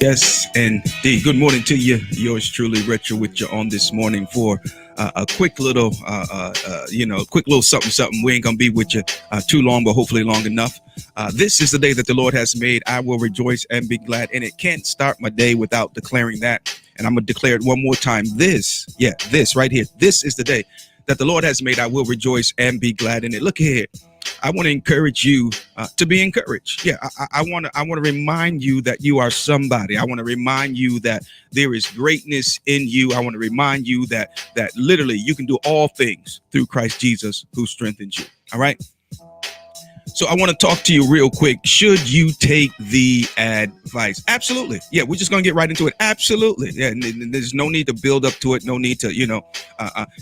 Yes, indeed. Good morning to you. Yours truly, Retro, with you on this morning for a quick little, quick little something, something. We ain't gonna be with you too long, but hopefully long enough. This is the day that the Lord has made. I will rejoice and be glad, and it can't start my day without declaring that. And I'm gonna declare it one more time. This right here. This is the day that the Lord has made. I will rejoice and be glad in it. Look here. I want to encourage you to be encouraged. Yeah, I want to remind you that you are somebody. I want to remind you that there is greatness in you. I want to remind you that literally you can do all things through Christ Jesus who strengthens you. All right. So I want to talk to you real quick. Should you take the advice? Absolutely. Yeah, we're just going to get right into it. Absolutely. Yeah, there's no need to build up to it. No need to,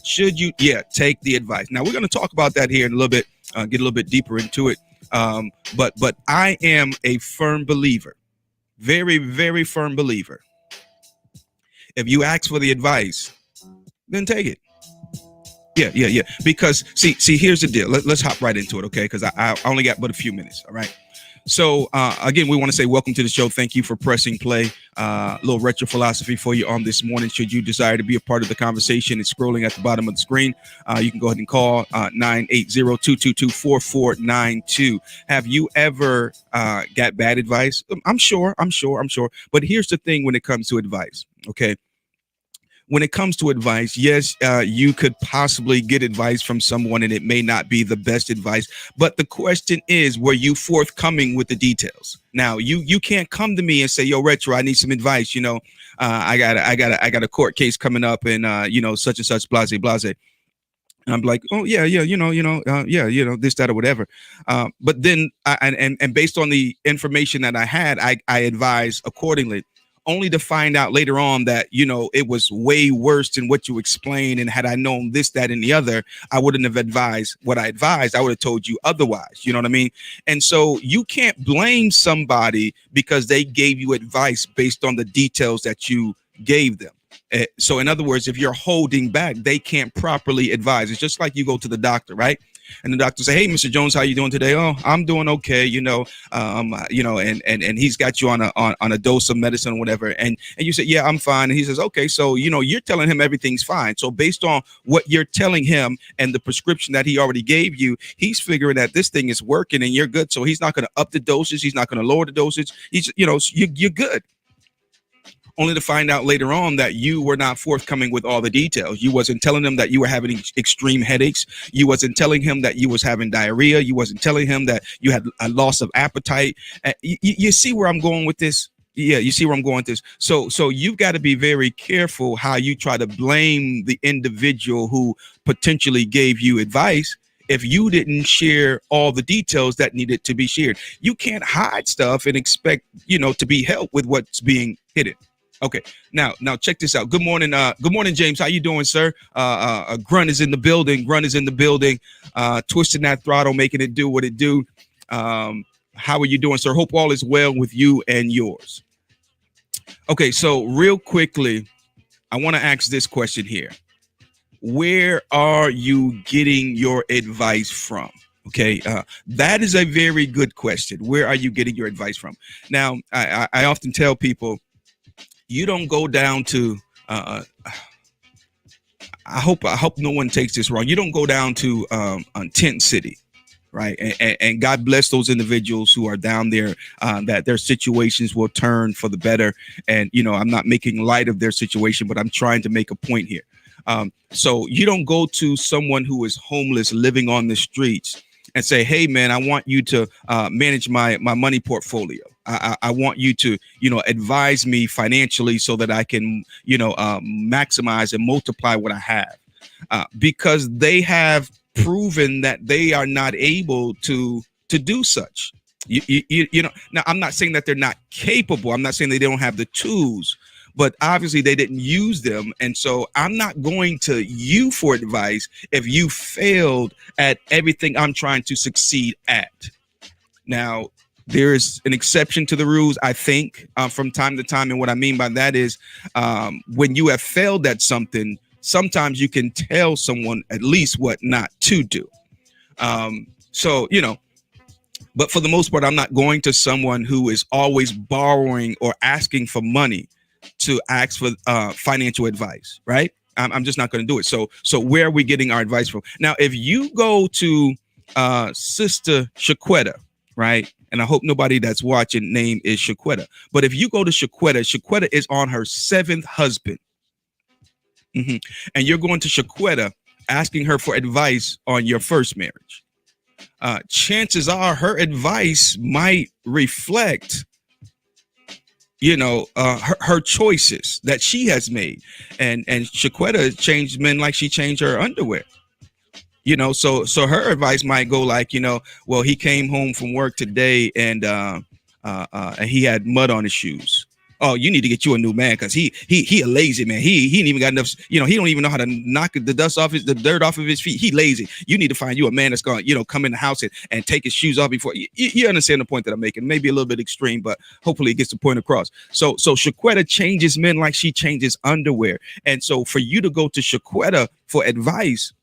should you? Yeah, take the advice. Now, we're going to talk about that here in a little bit, get a little bit deeper into it. But I am a firm believer, very, very firm believer. If you ask for the advice, then take it. Yeah. Because see, here's the deal. Let's hop right into it, okay? Because I only got but a few minutes. All right. So again, we want to say welcome to the show. Thank you for pressing play. A little retro philosophy for you on this morning. Should you desire to be a part of the conversation, it's scrolling at the bottom of the screen. You can go ahead and call 980-222-4492. Have you ever got bad advice? I'm sure. But here's the thing when it comes to advice, okay? When it comes to advice, yes, you could possibly get advice from someone and it may not be the best advice. But the question is, were you forthcoming with the details? Now, you can't come to me and say, yo, Retro, I need some advice. I got a court case coming up and, such and such, blase. And I'm like, oh, yeah, this, that, or whatever. But then and based on the information that I had, I advise accordingly, only to find out later on that, it was way worse than what you explained. And had I known this, that, and the other, I wouldn't have advised what I advised. I would have told you otherwise. You know what I mean? And so you can't blame somebody because they gave you advice based on the details that you gave them. So in other words, if you're holding back, they can't properly advise. It's just like you go to the doctor, right? And the doctor say, hey, Mr. Jones, how you doing today? Oh, I'm doing okay. And he's got you on a dose of medicine or whatever. And you say, yeah, I'm fine. And he says, okay, so, you're telling him everything's fine. So based on what you're telling him and the prescription that he already gave you, he's figuring that this thing is working and you're good. So he's not going to up the dosage. He's not going to lower the dosage. You're good. Only to find out later on that you were not forthcoming with all the details. You wasn't telling him that you were having extreme headaches. You wasn't telling him that you was having diarrhea. You wasn't telling him that you had a loss of appetite. You see where I'm going with this? Yeah, you see where I'm going with this. So you've got to be very careful how you try to blame the individual who potentially gave you advice if you didn't share all the details that needed to be shared. You can't hide stuff and expect, to be helped with what's being hidden. Okay, now check this out. Good morning, James. How you doing, sir? Grunt is in the building. Twisting that throttle, making it do what it do. How are you doing, sir? Hope all is well with you and yours. Okay, so real quickly, I want to ask this question here. Where are you getting your advice from? Okay, that is a very good question. Where are you getting your advice from? Now, I often tell people, you don't go down to I hope no one takes this wrong. You don't go down to on Tent City, right? And God bless those individuals who are down there, that their situations will turn for the better. And I'm not making light of their situation, but I'm trying to make a point here. So you don't go to someone who is homeless, living on the streets, and say, "Hey, man, I want you to manage my money portfolio. I want you to, advise me financially so that I can, maximize and multiply what I have," because they have proven that they are not able to do such. Now, I'm not saying that they're not capable. I'm not saying they don't have the tools, but obviously they didn't use them. And so I'm not going to you for advice if you failed at everything I'm trying to succeed at. Now, there is an exception to the rules, I think, from time to time. And what I mean by that is, when you have failed at something, sometimes you can tell someone at least what not to do. So, but for the most part, I'm not going to someone who is always borrowing or asking for money to ask for financial advice, right? I'm just not going to do it. So where are we getting our advice from? Now, if you go to Sister Shaquetta, right? And I hope nobody that's watching name is Shaquetta. But if you go to Shaquetta is on her 7th husband. Mm-hmm. And you're going to Shaquetta asking her for advice on your first marriage. Chances are her advice might reflect her choices that she has made. And Shaquetta changed men like she changed her underwear. So her advice might go like, well, he came home from work today and he had mud on his shoes. Oh, you need to get you a new man because he a lazy man. He ain't even got enough. He don't even know how to knock the dirt off of his feet. He lazy. You need to find you a man that's going to come in the house and take his shoes off before. You understand the point that I'm making? Maybe a little bit extreme, but hopefully it gets the point across. So Shaquetta changes men like she changes underwear. And so for you to go to Shaquetta for advice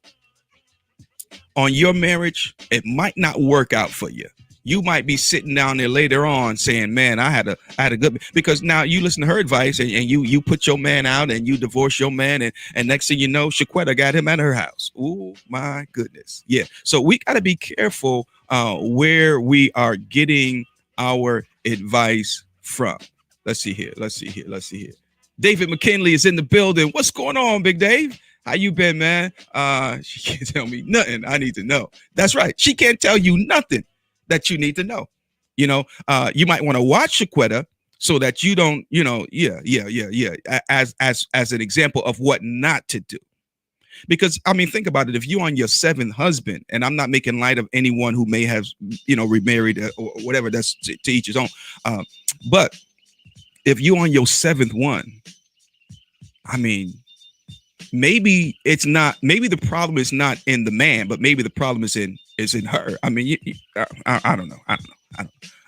on your marriage, it might not work out for you. You might be sitting down there later on saying, man, I had a good, because now you listen to her advice and you put your man out and you divorce your man. And next thing you know, Shaquetta got him at her house. Oh, my goodness. Yeah. So we got to be careful where we are getting our advice from. Let's see here. David McKinley is in the building. What's going on, Big Dave? How you been, man? She can't tell me nothing I need to know. That's right. She can't tell you nothing that you need to know. You might want to watch Shaquetta so that you don't, as an example of what not to do. Because I mean, think about it. If you're on your 7th husband, and I'm not making light of anyone who may have, remarried or whatever, that's to each his own. But if you're on your 7th one, I mean, maybe the problem is not in the man, but maybe the problem is in her. I mean, I don't know.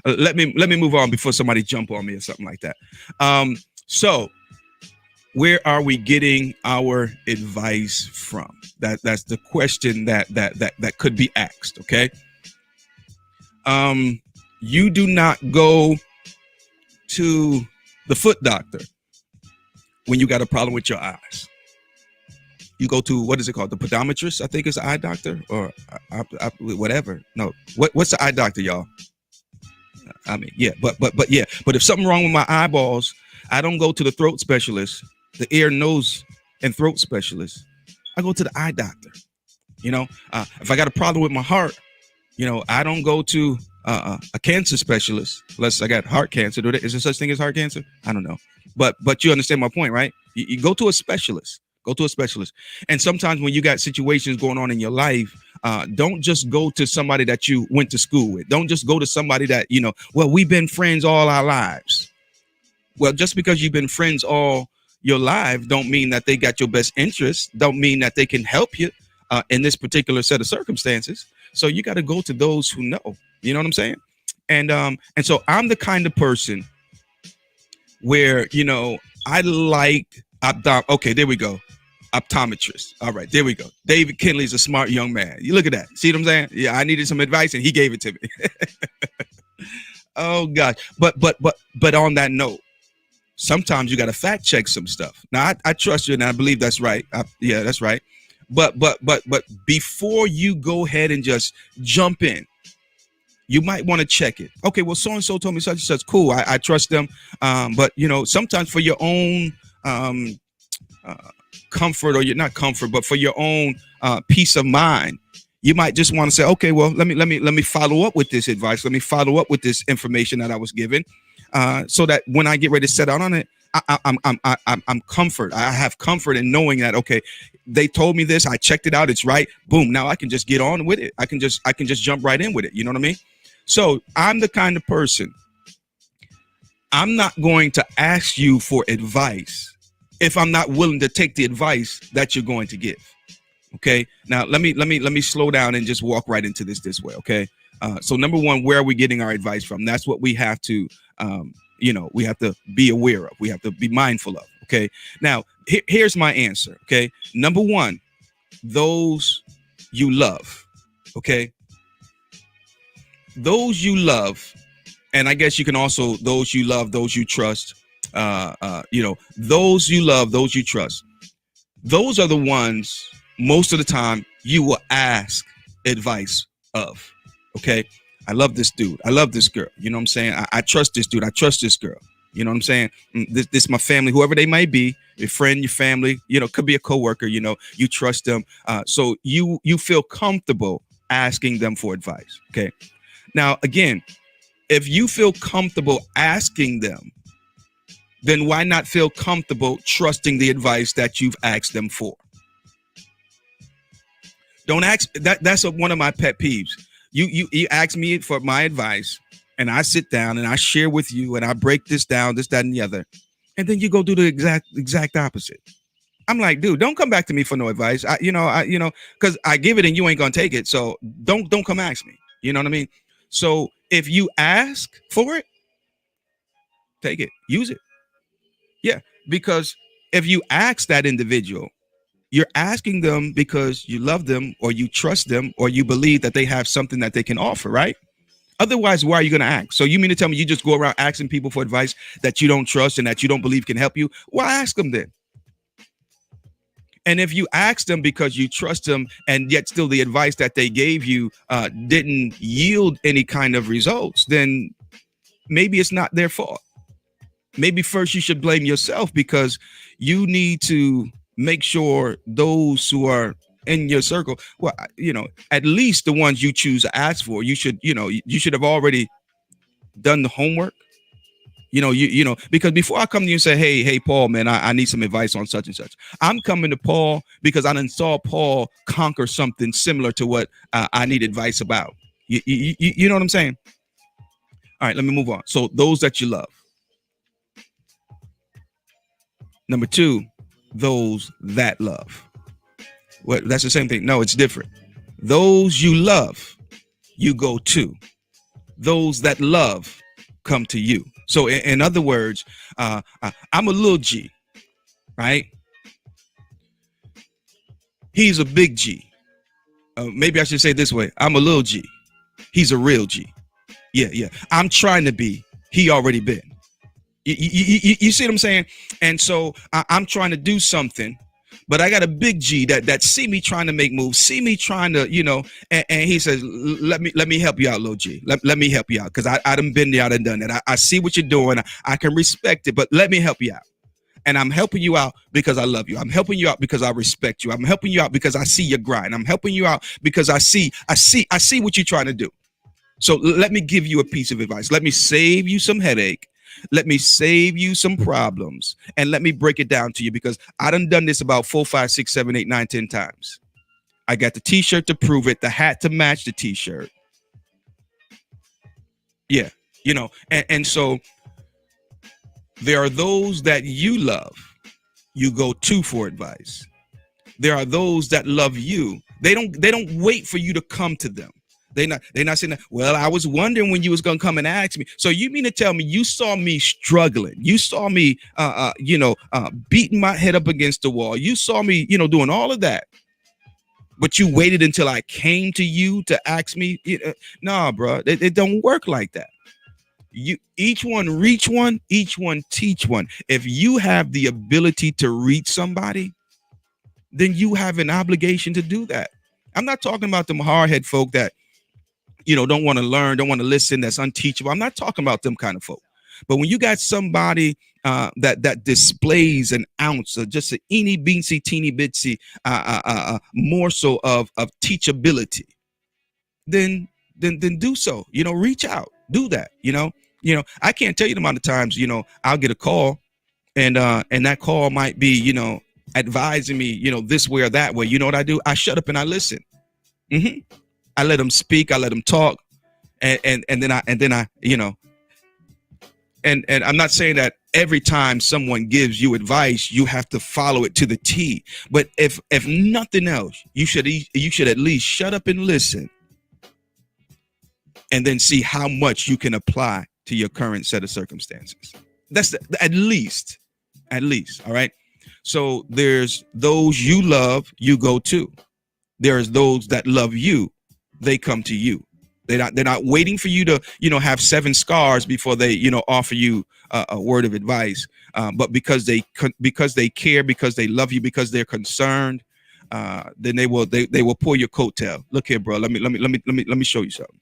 Let me move on before somebody jump on me or something like that. So where are we getting our advice from? That's the question that could be asked. Okay. You do not go to the foot doctor when you got a problem with your eyes. You go to, what is it called? The podometrist, I think is the eye doctor, or whatever. No, what's the eye doctor, y'all? I mean, yeah, but if something wrong with my eyeballs, I don't go to the throat specialist, the ear, nose, and throat specialist. I go to the eye doctor. If I got a problem with my heart, I don't go to a cancer specialist unless I got heart cancer. Is there such thing as heart cancer? I don't know, but you understand my point, right? You go to a specialist. Go to a specialist. And sometimes when you got situations going on in your life, don't just go to somebody that you went to school with. Don't just go to somebody that, well, we've been friends all our lives. Well, just because you've been friends all your life don't mean that they got your best interest. Don't mean that they can help you in this particular set of circumstances. So you got to go to those who know. You know what I'm saying? And so I'm the kind of person where, I like okay, there we go. Optometrist. All right, there we go. David Kinley's a smart young man. You look at that. See what I'm saying? Yeah, I needed some advice and he gave it to me. Oh gosh. But on that note, sometimes you got to fact check some stuff. Now, I trust you, and I believe that's right. Yeah, that's right. But before you go ahead and just jump in, you might want to check it. Okay, well, so and so told me such and such. Cool, I trust them. But sometimes for your own uh, comfort, or you're not comfort, but for your own peace of mind, you might just want to say, okay, well, let me follow up with this advice. Let me follow up with this information that I was given, so that when I get ready to set out on it, I'm comfort. I have comfort in knowing that, okay, they told me this. I checked it out. It's right. Boom. Now I can just get on with it. I can just jump right in with it. You know what I mean? So I'm the kind of person, I'm not going to ask you for advice if I'm not willing to take the advice that you're going to give. Okay. Now let me slow down and just walk right into this way. Okay. So number one, where are we getting our advice from? That's what we have to, we have to be aware of. We have to be mindful of. Okay. Now here's my answer. Okay. Number one, those you love. Okay. Those you love, and I guess you can also, those you love, those you trust, those you love, those you trust. Those are the ones most of the time you will ask advice of. Okay. I love this dude. I love this girl. You know what I'm saying? I trust this dude. I trust this girl. You know what I'm saying? This my family, whoever they might be, your friend, your family, could be a coworker, you trust them. So you feel comfortable asking them for advice. Okay. Now, again, if you feel comfortable asking them, then why not feel comfortable trusting the advice that you've asked them for? Don't ask that. That's one of my pet peeves. You ask me for my advice, and I sit down and I share with you, and I break this down, this, that, and the other, and then you go do the exact opposite. I'm like, dude, don't come back to me for no advice. Because I give it and you ain't gonna take it. So don't come ask me. You know what I mean? So if you ask for it, take it, use it. Yeah, because if you ask that individual, you're asking them because you love them, or you trust them, or you believe that they have something that they can offer, right? Otherwise, why are you going to ask? So you mean to tell me you just go around asking people for advice that you don't trust and that you don't believe can help you? Why ask them then? And if you ask them because you trust them, and yet still the advice that they gave you didn't yield any kind of results, then maybe it's not their fault. Maybe first you should blame yourself, because you need to make sure those who are in your circle, well, at least the ones you choose to ask for, you should have already done the homework. Because before I come to you and say, hey, Paul, man, I need some advice on such and such, I'm coming to Paul because I done saw Paul conquer something similar to what I need advice about. You know what I'm saying? All right, let me move on. So those that you love. Number two, those that love. Well, that's the same thing. No, it's different. Those you love, you go to. Those that love come to you. So in other words, I'm a little G, right? He's a big G. Maybe I should say it this way. I'm a little G. He's a real G. Yeah. I'm trying to be. He already been. You see what I'm saying? And so I'm trying to do something, but I got a big G that see me trying to make moves, see me trying to, and he says, let me help you out, little G. Let me help you out, because I done been there and done that. I see what you're doing. I can respect it, but let me help you out. And I'm helping you out because I love you. I'm helping you out because I respect you. I'm helping you out because I see your grind. I'm helping you out because I see what you're trying to do. So let me give you a piece of advice. Let me save you some headache. Let me save you some problems, and let me break it down to you, because I done this about 4, 5, 6, 7, 8, 9, 10 times. I got the t-shirt to prove it, the hat to match the t-shirt. Yeah, and so there are those that you love, you go to for advice. There are those that love you. They don't wait for you to come to them. They're not saying that, well, I was wondering when you was gonna come and ask me. So you mean to tell me you saw me struggling? You saw me beating my head up against the wall. You saw me, doing all of that. But you waited until I came to you to ask me? Nah, bro, it don't work like that. You each one reach one, each one teach one. If you have the ability to reach somebody, then you have an obligation to do that. I'm not talking about them hardhead folk that don't want to learn, don't want to listen, that's unteachable. I'm not talking about them kind of folk. But when you got somebody that displays an ounce of just a eeny beensy teeny bitsy morsel of teachability, then do so. Reach out, do that. I can't tell you the amount of times I'll get a call, and that call might be advising me this way or that way. You know what I do? I shut up and I listen. I let them speak. I let them talk, and then I and I'm not saying that every time someone gives you advice you have to follow it to the T. But if nothing else, you should at least shut up and listen, and then see how much you can apply to your current set of circumstances. That's at least. All right. So there's those you love, you go to. There's those that love you, they come to you. They're not waiting for you to have 7 scars before they offer you a word of advice. But because they care, because they love you, because they're concerned, then they will pull your coattail. Look here, bro. Let me show you something.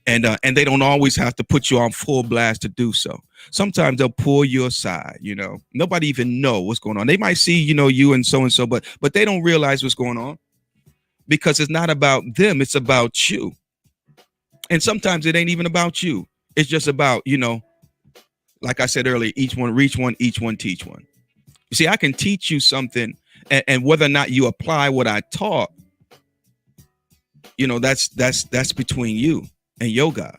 And they don't always have to put you on full blast to do so. Sometimes they'll pull you aside. Nobody even know what's going on. They might see you and so, but they don't realize what's going on, because it's not about them, it's about you. And sometimes it ain't even about you. It's just about, like I said earlier, each one reach one, each one teach one. You see, I can teach you something, and whether or not you apply what I taught, that's between you and your God.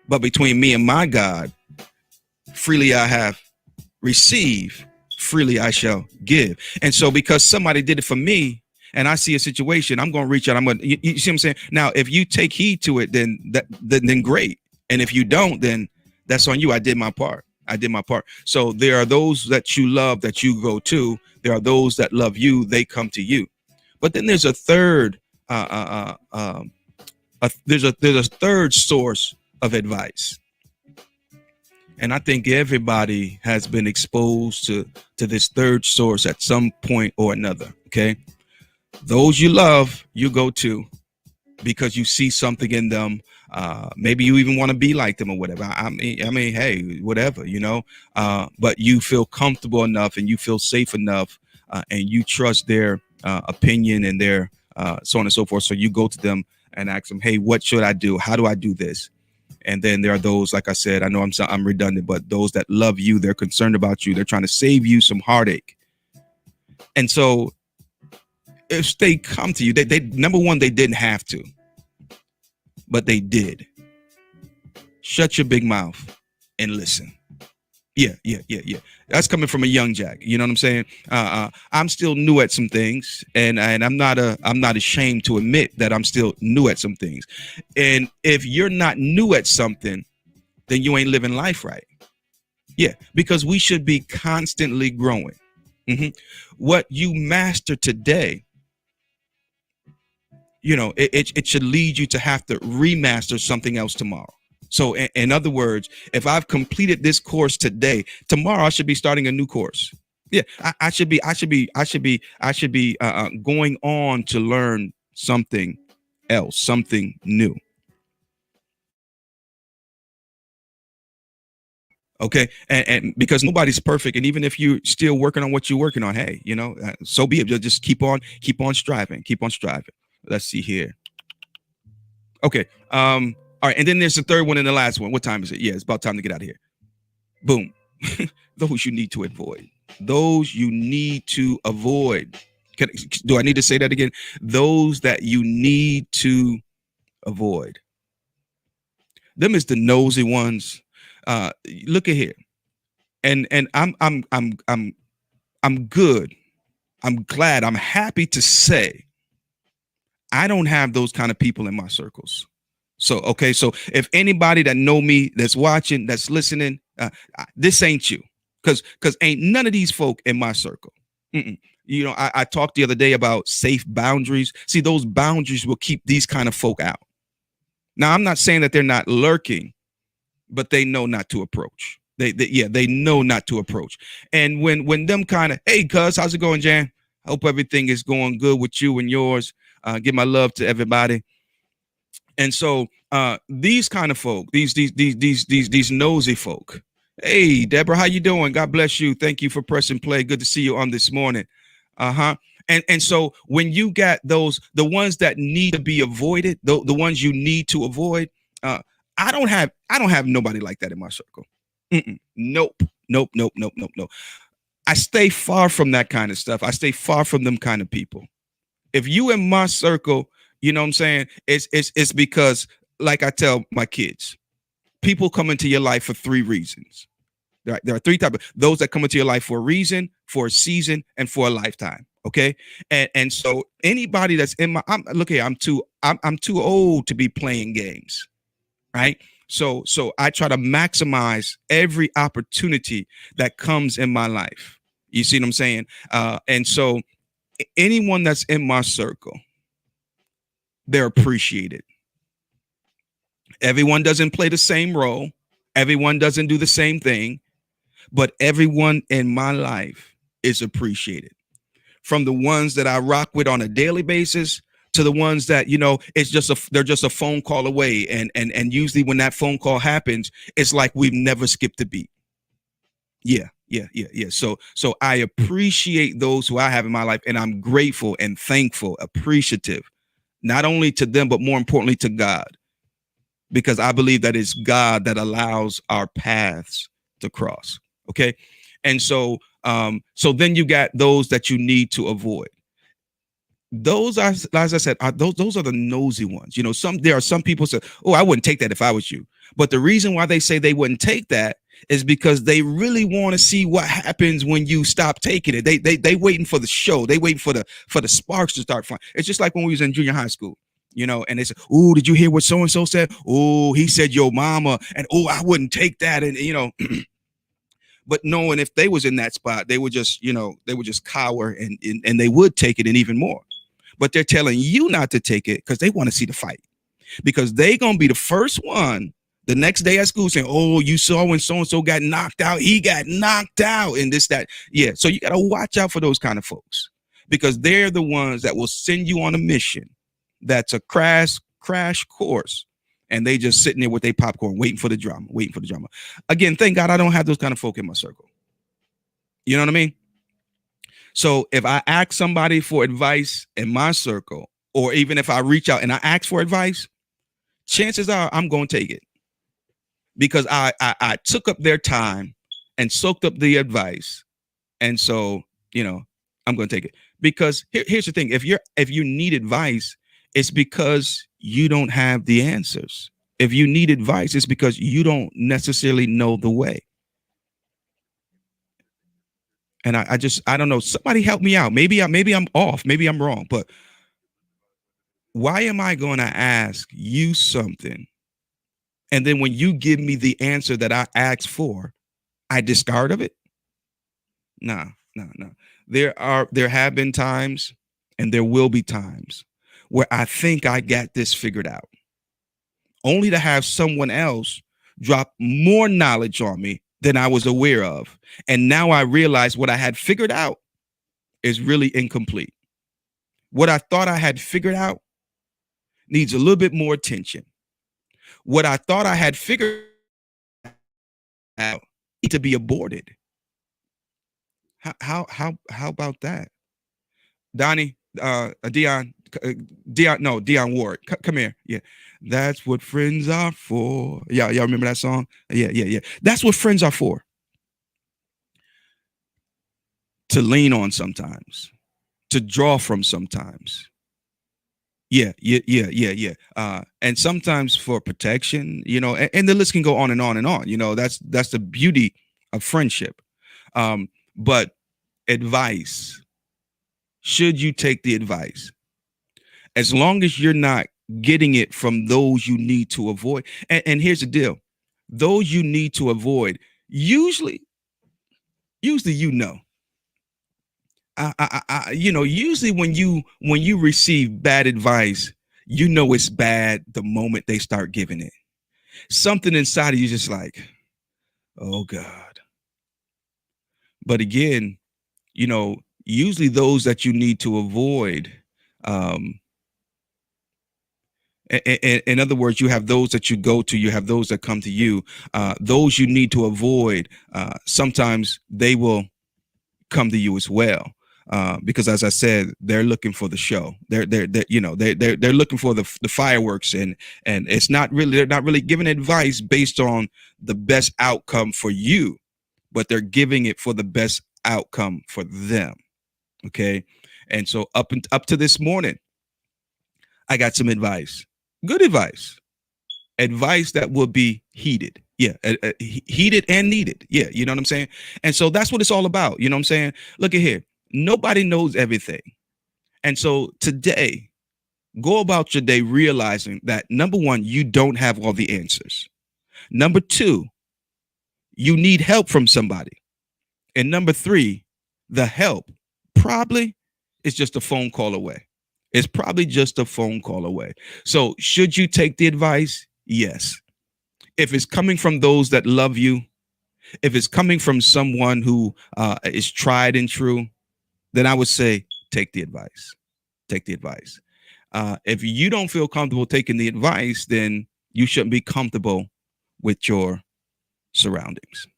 But between me and my God, freely I have received, freely I shall give. And so because somebody did it for me, and I see a situation, I'm going to reach out. You see what I'm saying? Now, if you take heed to it, then great. And if you don't, then that's on you. I did my part. So there are those that you love that you go to. There are those that love you. They come to you. But then there's a third, there's a third source of advice. And I think everybody has been exposed to this third source at some point or another. Okay. Those you love, you go to because you see something in them. Maybe you even want to be like them or whatever. I mean, hey, whatever, but you feel comfortable enough and you feel safe enough and you trust their opinion and their so on and so forth. So you go to them and ask them, hey, what should I do? How do I do this? And then there are those, like I said, I know I'm redundant, but those that love you, they're concerned about you. They're trying to save you some heartache. And so if they come to you, they number one, they didn't have to, but they did. Shut your big mouth and listen. Yeah. That's coming from a young Jack. You know what I'm saying? I'm still new at some things, and I'm not ashamed to admit that I'm still new at some things. And if you're not new at something, then you ain't living life right. Yeah, because we should be constantly growing. What you master today, it should lead you to have to remaster something else tomorrow. So in other words, if I've completed this course today, tomorrow I should be starting a new course. Yeah, I should be going on to learn something else, something new. Okay. And because nobody's perfect. And even if you're still working on what you're working on, hey, so be it. Just keep on striving. Let's see here. Okay. All right. And then there's the third one and the last one. What time is it? Yeah, it's about time to get out of here. Boom. Those you need to avoid. Do I need to say that again? Those that you need to avoid. Them is the nosy ones. Look at here. And I'm good. I'm glad. I'm happy to say I don't have those kind of people in my circles. So, okay. So if anybody that know me, that's watching, that's listening, this ain't you. Cause ain't none of these folk in my circle. I talked the other day about safe boundaries. See, those boundaries will keep these kind of folk out. Now, I'm not saying that they're not lurking, but they know not to approach. They know not to approach. And when them kind of, hey, cuz, how's it going, Jan? Hope everything is going good with you and yours. Give my love to everybody. And so these kind of folk, these nosy folk. Hey, Deborah, how you doing? God bless you. Thank you for pressing play. Good to see you on this morning. Uh-huh. And so when you got those, the ones that need to be avoided, the ones you need to avoid, I don't have nobody like that in my circle. Nope. I stay far from that kind of stuff. I stay far from them kind of people. If you in my circle, you know what I'm saying? It's because, like I tell my kids, people come into your life for three reasons. There are three types of those that come into your life for a reason, for a season, and for a lifetime. Okay. And so anybody that's in my, look here, I'm too old to be playing games. Right. So I try to maximize every opportunity that comes in my life. You see what I'm saying? And so anyone that's in my circle, they're appreciated. Everyone doesn't play the same role. Everyone doesn't do the same thing, but everyone in my life is appreciated. From the ones that I rock with on a daily basis to the ones that, you know, they're just a phone call away. And usually when that phone call happens, it's like we've never skipped a beat. Yeah. So I appreciate those who I have in my life, and I'm grateful and thankful, appreciative, not only to them, but more importantly to God, because I believe that it's God that allows our paths to cross. Okay. And so then you got those that you need to avoid. Those are, as I said, those are the nosy ones. You know, there are some people say, oh, I wouldn't take that if I was you. But the reason why they say they wouldn't take that is because they really want to see what happens when you stop taking it. They waiting for the show. They waiting for the sparks to start flying. It's just like when we was in junior high school, you know, and they said, oh, did you hear what so-and-so said? Oh, he said your mama, and oh, I wouldn't take that. And, you know, but knowing if they was in that spot, they would just, you know, they would just cower and they would take it and even more. But they're telling you not to take it because they want to see the fight, because they going to be the first one the next day at school saying, oh, you saw when so-and-so got knocked out. He got knocked out and this, that. Yeah. So you got to watch out for those kind of folks, because they're the ones that will send you on a mission that's a crash course. And they just sitting there with their popcorn, waiting for the drama. Again, thank God I don't have those kind of folk in my circle. You know what I mean? So if I ask somebody for advice in my circle, or even if I reach out and I ask for advice, chances are I'm going to take it, because I took up their time and soaked up the advice. And so, you know, I'm going to take it, because here's the thing. If you need advice, it's because you don't have the answers. If you need advice, it's because you don't necessarily know the way. And I don't know. Somebody help me out. Maybe I'm off. Maybe I'm wrong. But why am I going to ask you something, and then when you give me the answer that I asked for, I discard of it? No. There have been times, and there will be times, where I think I got this figured out, only to have someone else drop more knowledge on me than I was aware of. And now I realize what I had figured out is really incomplete. What I thought I had figured out needs a little bit more attention. What I thought I had figured out needs to be aborted. How about that? Donnie, Dion Ward, come here. Yeah. That's what friends are for. Y'all remember that song? Yeah. That's what friends are for. To lean on sometimes, to draw from sometimes. Yeah. And sometimes for protection, you know, and the list can go on and on and on. You know, that's the beauty of friendship. But advice, should you take the advice? As long as you're not getting it from those you need to avoid. And here's the deal. Those you need to avoid, usually, you know. You know, usually when you receive bad advice, you know it's bad the moment they start giving it. Something inside of you just like, oh God. But again, usually those that you need to avoid, um, in other words, you have those that you go to, you have those that come to you. Those you need to avoid. Sometimes they will come to you as well. Because as I said, they're looking for the show. They're looking for the fireworks, and it's not really, they're not really giving advice based on the best outcome for you, but they're giving it for the best outcome for them. Okay, and so up to this morning, I got some advice, good advice that will be heeded. Yeah, heeded and needed. Yeah, you know what I'm saying? And so that's what it's all about. You know what I'm saying? Look at here. Nobody knows everything. And so today, go about your day realizing that number one, you don't have all the answers. Number two, you need help from somebody. And number three, the help probably is just a phone call away. It's probably just a phone call away. So should you take the advice? Yes. If it's coming from those that love you, if it's coming from someone who is tried and true, then I would say take the advice. Take the advice. If you don't feel comfortable taking the advice, then you shouldn't be comfortable with your surroundings.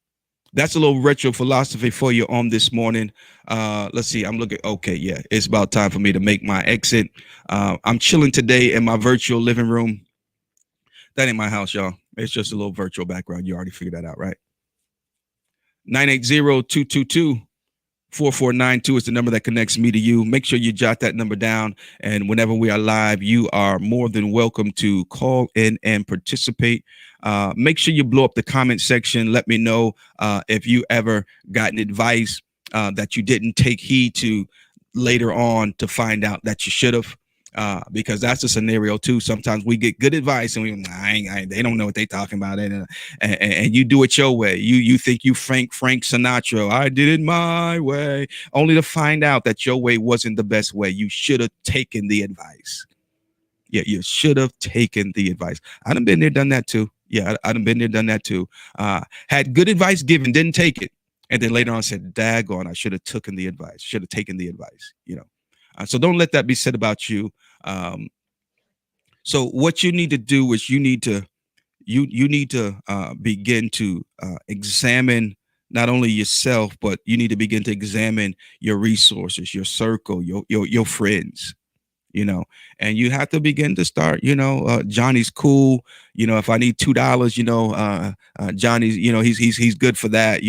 That's a little retro philosophy for you on this morning. Let's see. I'm looking. Okay, yeah, it's about time for me to make my exit. I'm chilling today in my virtual living room. That ain't my house, y'all. It's just a little virtual background. You already figured that out, right? 980-222-4492 is the number that connects me to you. Make sure you jot that number down. And whenever we are live, you are more than welcome to call in and participate. Make sure you blow up the comment section. Let me know if you ever gotten advice that you didn't take heed to later on to find out that you should have. Because that's a scenario too. Sometimes we get good advice and they don't know what they're talking about, and you do it your way. You think you Frank Sinatra. I did it my way, only to find out that your way wasn't the best way. You should have taken the advice. Yeah, you should have taken the advice. I done been there, done that too. Yeah, I done been there, done that too. Had good advice given, didn't take it, and then later on said, "Daggone, I should have taken the advice. Should have taken the advice." So don't let that be said about you. So what you need to do is you need to begin to examine not only yourself, but you need to begin to examine your resources, your circle, your friends. And you have to begin to start. Johnny's cool. If I need $2, Johnny's. He's good for that.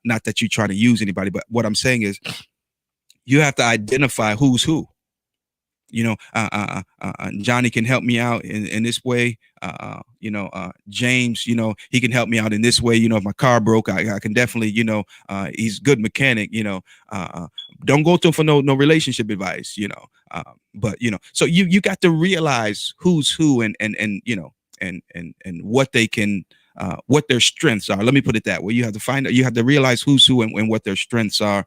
Not that you try to use anybody, but what I'm saying is, you have to identify who's who. Johnny can help me out in this way. James, he can help me out in this way. If my car broke, I can definitely, he's a good mechanic. Don't go to him for no relationship advice. But so you got to realize who's who and what they can. What their strengths are. Let me put it that way. You have to find out. You have to realize who's who and what their strengths are.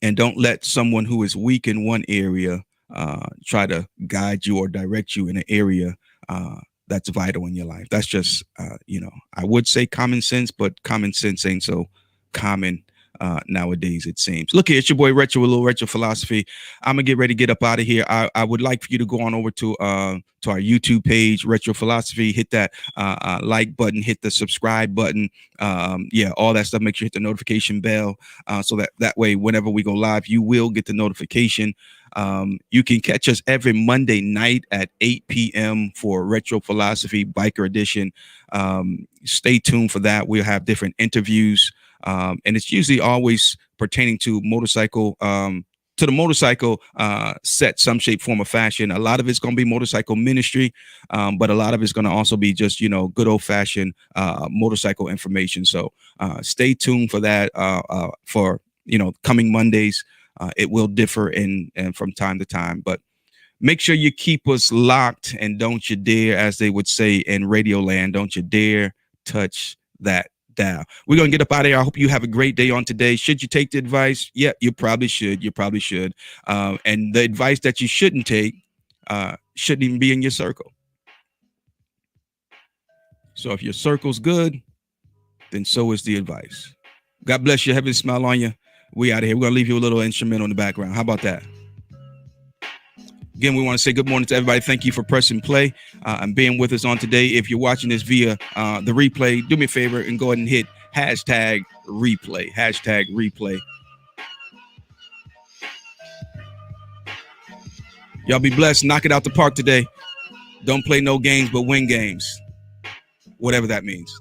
And don't let someone who is weak in one area try to guide you or direct you in an area that's vital in your life. That's just, I would say common sense, but common sense ain't so common nowadays, it seems. Look here, it's your boy Retro with a little retro philosophy. I'm gonna get ready to get up out of here. I would like for you to go on over to our YouTube page, Retro Philosophy. Hit that like button, hit the subscribe button. All that stuff. Make sure you hit the notification bell so that way, whenever we go live, you will get the notification. You can catch us every Monday night at 8 p.m. for Retro Philosophy Biker Edition. Stay tuned for that. We'll have different interviews. And it's usually always pertaining to motorcycle, to the motorcycle set, some shape, form, or fashion. A lot of it's going to be motorcycle ministry, but a lot of it's going to also be just, good old fashioned motorcycle information. So stay tuned for that for, coming Mondays. It will differ and from time to time, but make sure you keep us locked and don't you dare, as they would say in Radio Land, don't you dare touch that dial. We're going to get up out of here. I hope you have a great day on today. Should you take the advice? Yeah, you probably should. You probably should. And the advice that you shouldn't take shouldn't even be in your circle. So if your circle's good, then so is the advice. God bless you. Heaven smile on you. We out of here. We're going to leave you a little instrumental in the background. How about that? Again, we want to say good morning to everybody. Thank you for pressing play and being with us on today. If you're watching this via the replay, do me a favor and go ahead and hit hashtag replay. Hashtag replay. Y'all be blessed. Knock it out the park today. Don't play no games, but win games. Whatever that means.